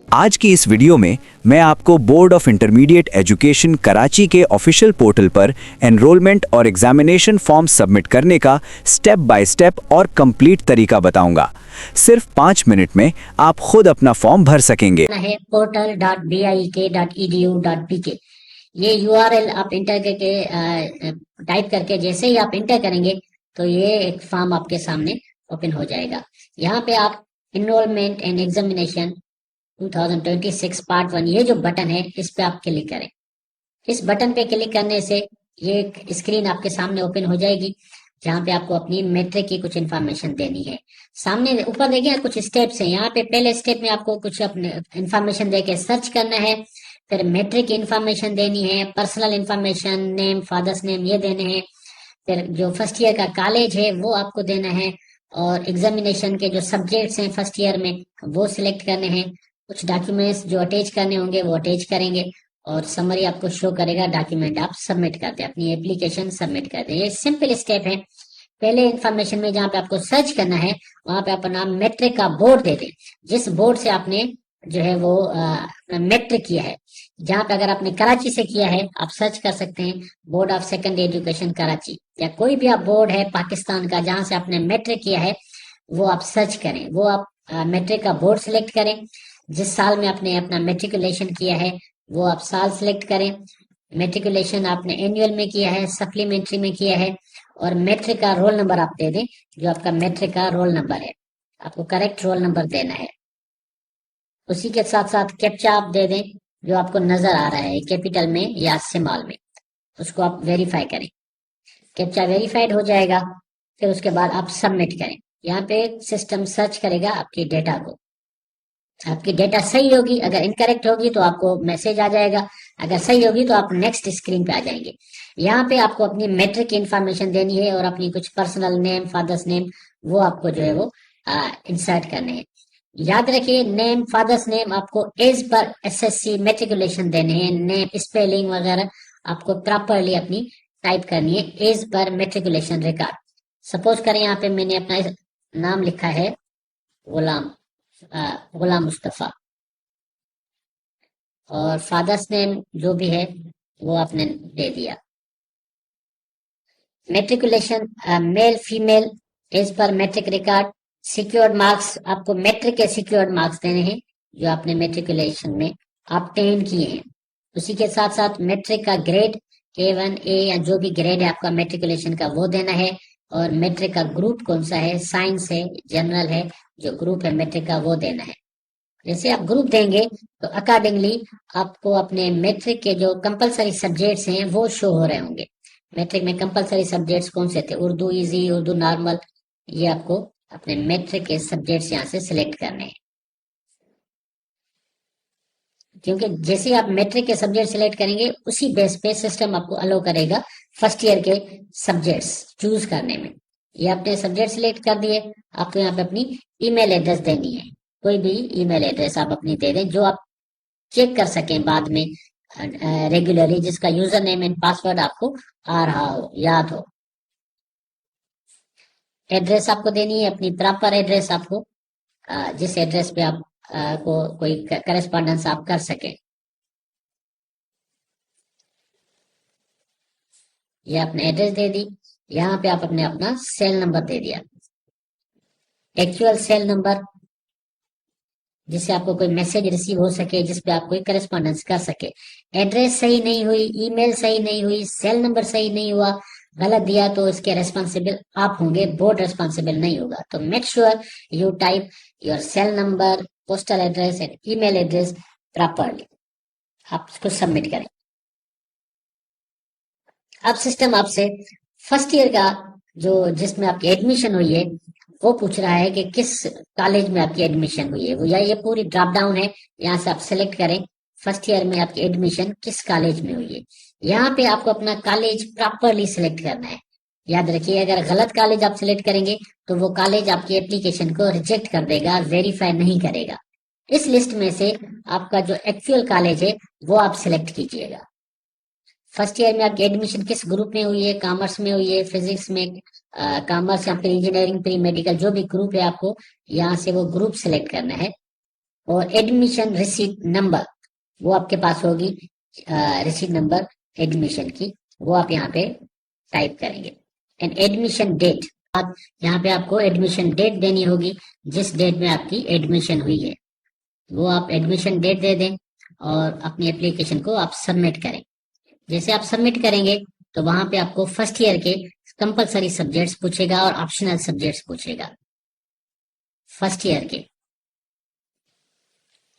आज की इस वीडियो में मैं आपको board of intermediate education Karachi के ऑफिशियल पोर्टल पर एनरोलमेंट और एग्जामिनेशन फॉर्म सबमिट करने का स्टेप बाय स्टेप और कंप्लीट तरीका बताऊंगा। सिर्फ 5 मिनट में आप खुद अपना फॉर्म भर सकेंगे। है portal.bik.edu.pk। ये यूआरएल आप इंटर करके टाइप करके जैसे ही आप इंटर करेंगे तो ये एक फॉर्म आपके सामने ओपन हो जाएगा। यहाँ पे आप इनरोलमेंट एंड एग्जामिनेशन 2026 पार्ट 1 ये जो बटन है इस पे आप क्लिक करें। इस बटन पे क्लिक करने से ये एक स्क्रीन आपके सामने ओपन हो जाएगी जहाँ पे आपको अपनी मैट्रिक की कुछ इन्फॉर्मेशन देनी है। सामने ऊपर देखिए कुछ स्टेप्स हैं। यहाँ पे पहले स्टेप में आपको कुछ अपने इन्फॉर्मेशन दे के सर्च करना है, फिर मैट्रिक की इन्फॉर्मेशन देनी है, personal information, name, father's name ये देने हैं, फिर जो फर्स्ट ईयर का कॉलेज है वो आपको देना है और एग्जामिनेशन के जो सब्जेक्ट्स हैं फर्स्ट ईयर में वो सिलेक्ट करने हैं। कुछ डॉक्यूमेंट्स जो अटैच करने होंगे वो अटैच करेंगे और समरी आपको शो करेगा। डॉक्यूमेंट आप सबमिट करते हैं, अपनी एप्लीकेशन सबमिट करते हैं। ये सिंपल स्टेप है। पहले इन्फॉर्मेशन में जहाँ पे आपको सर्च करना है वहां पे अपना मैट्रिक का बोर्ड दे दें, जिस बोर्ड से आपने जो है वो मैट्रिक किया है। जहाँ पे अगर आपने कराची से किया है आप सर्च कर सकते हैं board of secondary education Karachi, या कोई भी आप बोर्ड है पाकिस्तान का जहाँ से आपने मैट्रिक किया है वो आप सर्च करें। वो आप मैट्रिक का बोर्ड सिलेक्ट करें, जिस साल में आपने अपना मेट्रिकुलेशन किया है वो आप साल सिलेक्ट करें। मेट्रिकुलेशन आपने एनुअल में किया है, सप्लीमेंट्री में किया है, और मैट्रिक का रोल नंबर आप दे दें जो आपका मैट्रिक का रोल नंबर है। आपको करेक्ट रोल नंबर देना है। उसी के साथ साथ कैप्चा आप दे दें जो आपको नजर आ रहा है कैपिटल में या स्मॉल में, उसको आप वेरीफाई करें। कैप्चा वेरीफाइड हो जाएगा, फिर उसके बाद आप सबमिट करें। यहाँ पे सिस्टम सर्च करेगा आपकी डेटा को। आपकी डेटा सही होगी, अगर इनकरेक्ट होगी तो आपको मैसेज आ जाएगा, अगर सही होगी तो आप नेक्स्ट स्क्रीन पे आ जाएंगे। यहाँ पे आपको अपनी मैट्रिक की इन्फॉर्मेशन देनी है और अपनी कुछ पर्सनल नेम, फादर्स नेम वो आपको जो है वो इंसर्ट करने हैं। याद रखिए नेम, फादर्स नेम आपको एज पर एसएससी मेट्रिकुलेशन देने हैं। नेम स्पेलिंग वगैरह आपको प्रॉपरली अपनी टाइप करनी है as per matriculation record. Suppose करें यहाँ पे मैंने अपना नाम लिखा है गुलाम मुस्तफा, और फादर्स नेम जो भी है वो आपने दे दिया। मेट्रिकुलेशन मेल फीमेल एज पर मैट्रिक रिकॉर्ड। सिक्योर्ड मार्क्स आपको मैट्रिक के सिक्योर्ड मार्क्स देने हैं जो आपने मेट्रिकुलेशन में ऑब्टेन किए हैं। उसी के साथ साथ मैट्रिक का ग्रेड A1 A या जो भी ग्रेड है आपका मेट्रिकुलेशन का वो देना है, और मैट्रिक का ग्रुप कौन सा है, साइंस है, जनरल है, जो ग्रुप है मैट्रिक का वो देना है। जैसे आप ग्रुप देंगे तो अकॉर्डिंगली आपको अपने मैट्रिक के जो कंपलसरी सब्जेक्ट्स हैं वो शो हो रहे होंगे। मैट्रिक में कंपलसरी सब्जेक्ट्स कौन से थे, उर्दू इजी, उर्दू नॉर्मल, ये आपको अपने मैट्रिक के सब्जेक्ट्स यहाँ से सिलेक्ट करने हैं। क्योंकि जैसे आप मैट्रिक के सब्जेक्ट सिलेक्ट करेंगे उसी बेस पे सिस्टम आपको अलो करेगा फर्स्ट ईयर के सब्जेक्ट्स चूज करने में। ये आपने सब्जेक्ट सिलेक्ट कर दिए, आपको यहाँ पे अपनी ईमेल एड्रेस देनी है। कोई भी ईमेल एड्रेस आप अपनी दे दें जो आप चेक कर सकें बाद में रेगुलरली, जिसका यूजर नेम एंड पासवर्ड आपको आ रहा हो, याद हो। एड्रेस आपको देनी है अपनी प्रॉपर एड्रेस, आपको जिस एड्रेस पे आप को कोई करस्पॉन्डेंस आप कर सके। ये आपने एड्रेस दे दी। यहाँ पे आप अपने अपना सेल नंबर दे दिया, एक्चुअल सेल नंबर, जिससे आपको कोई मैसेज रिसीव हो सके, जिसपे आप कोई करस्पॉन्डेंस कर सके। एड्रेस सही नहीं हुई, ईमेल सही नहीं हुई, सेल नंबर सही नहीं हुआ, गलत दिया तो इसके रेस्पॉन्सिबल आप होंगे, बोर्ड रेस्पॉन्सिबल नहीं होगा। तो make sure you type your cell number, postal address and email address properly. आप इसको सबमिट करें। अब सिस्टम आपसे फर्स्ट ईयर का जो जिसमें आपकी एडमिशन हुई है वो पूछ रहा है कि किस कॉलेज में आपकी एडमिशन हुई है। वो या ये पूरी ड्रॉप डाउन है, यहाँ से आप सिलेक्ट करें फर्स्ट ईयर में आपकी एडमिशन किस कॉलेज में हुई है। यहाँ पे आपको अपना कॉलेज प्रॉपरली सिलेक्ट करना है। याद रखिए अगर गलत कॉलेज आप सिलेक्ट करेंगे तो वो कॉलेज आपकी एप्लीकेशन को रिजेक्ट कर देगा, वेरीफाई नहीं करेगा। इस लिस्ट में से आपका जो एक्चुअल कॉलेज है वो आप सिलेक्ट कीजिएगा। फर्स्ट ईयर में आपकी एडमिशन किस ग्रुप में हुई है, कॉमर्स में हुई है, फिजिक्स में, कॉमर्स या फिर इंजीनियरिंग, प्री मेडिकल, जो भी ग्रुप है आपको यहाँ से वो ग्रुप सिलेक्ट करना है। और एडमिशन रिसीट नंबर वो आपके पास होगी, रिसीट नंबर एडमिशन की, वो आप यहाँ पे टाइप करेंगे। एंड एडमिशन डेट, आप यहाँ पे आपको एडमिशन डेट देनी होगी, जिस डेट में आपकी एडमिशन हुई है वो आप एडमिशन डेट दे दें और अपनी एप्लीकेशन को आप सबमिट करें। जैसे आप सबमिट करेंगे तो वहां पे आपको फर्स्ट ईयर के कंपलसरी सब्जेक्ट्स पूछेगा और ऑप्शनल सब्जेक्ट्स पूछेगा। फर्स्ट ईयर के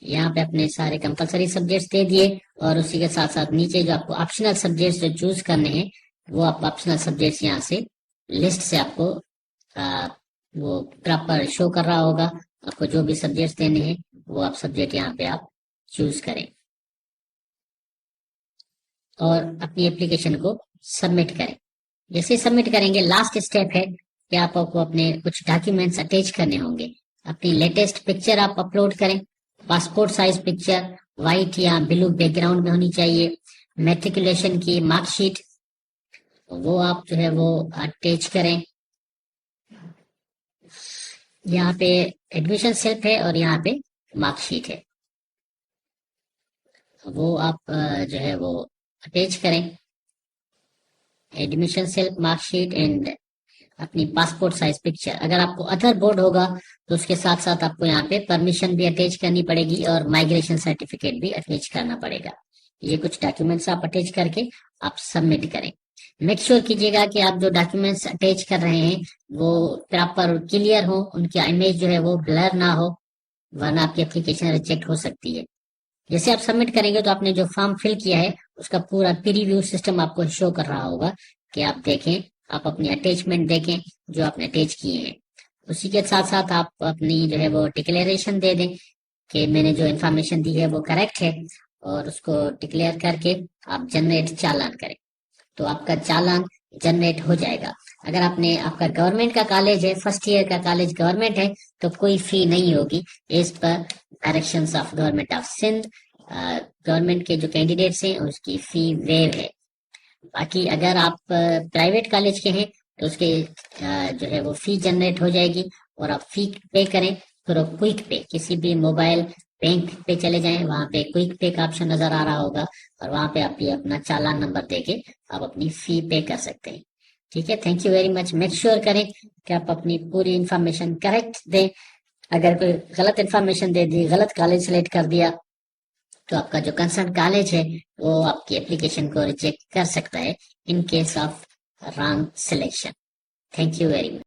यहाँ पे अपने सारे कंपलसरी सब्जेक्ट्स दे दिए और उसी के साथ साथ नीचे जो आपको ऑप्शनल सब्जेक्ट्स जो चूज करने हैं वो आप ऑप्शनल सब्जेक्ट्स यहाँ से लिस्ट से आपको वो प्रॉपर शो कर रहा होगा। आपको जो भी सब्जेक्ट्स देने हैं वो आप सब्जेक्ट यहाँ पे आप चूज करें और अपनी एप्लीकेशन को सबमिट करें। जैसे सबमिट करेंगे लास्ट स्टेप है कि आपको अपने कुछ डॉक्यूमेंट्स अटैच करने होंगे। अपनी लेटेस्ट पिक्चर आप अपलोड करें, पासपोर्ट साइज पिक्चर व्हाइट या ब्लू बैकग्राउंड में होनी चाहिए। मैट्रिकुलेशन की मार्कशीट वो आप जो है वो अटैच करें। यहाँ पे एडमिशन स्लिप है और यहाँ पे मार्कशीट है, वो आप जो है वो अटैच करें। एडमिशन स्लिप, मार्कशीट एंड अपनी पासपोर्ट साइज पिक्चर। अगर आपको अदर बोर्ड होगा तो उसके साथ साथ आपको यहाँ पे परमिशन भी अटैच करनी पड़ेगी और माइग्रेशन सर्टिफिकेट भी अटैच करना पड़ेगा। ये कुछ डॉक्यूमेंट्स आप अटैच करके आप सबमिट करें। मेक श्योर कीजिएगा कि आप जो डॉक्यूमेंट्स अटैच कर रहे हैं वो प्रॉपर क्लियर हो, उनकी इमेज जो है वो ब्लर ना हो, वरना आपकी एप्लीकेशन रिजेक्ट हो सकती है। जैसे आप सबमिट करेंगे तो आपने जो फॉर्म फिल किया है उसका पूरा प्रीव्यू सिस्टम आपको शो कर रहा होगा कि आप देखें, आप अपनी अटैचमेंट देखें जो आपने अटैच किए हैं। उसी के साथ साथ आप अपनी जो है वो डिक्लेरेशन दे दें कि मैंने जो इन्फॉर्मेशन दी है वो करेक्ट है और उसको डिक्लेयर करके आप जनरेट चालान करें तो आपका चालान जनरेट हो जाएगा। अगर आपने आपका गवर्नमेंट का कॉलेज है, फर्स्ट ईयर का कॉलेज गवर्नमेंट है तो कोई फी नहीं होगी एज पर directions of government of Sindh. Government के जो कैंडिडेट्स हैं उसकी फी वेव है। बाकी अगर आप प्राइवेट कॉलेज के हैं तो उसके जो है वो फी जनरेट हो जाएगी और आप फी पे करें तो क्विक पे, किसी भी मोबाइल बैंक पे चले जाएं, वहां पे क्विक पे का ऑप्शन नजर आ रहा होगा और वहां पे आप ये अपना चालान नंबर देके आप अपनी फी पे कर सकते हैं। ठीक है, thank you very much. Make sure करें कि आप अपनी पूरी इंफॉर्मेशन करेक्ट दें। अगर कोई गलत इंफॉर्मेशन दे दी, गलत कॉलेज सेलेक्ट कर दिया तो आपका जो कंसर्न कॉलेज है वो आपकी एप्लीकेशन को रिजेक्ट कर सकता है in case of wrong selection. Thank you very much.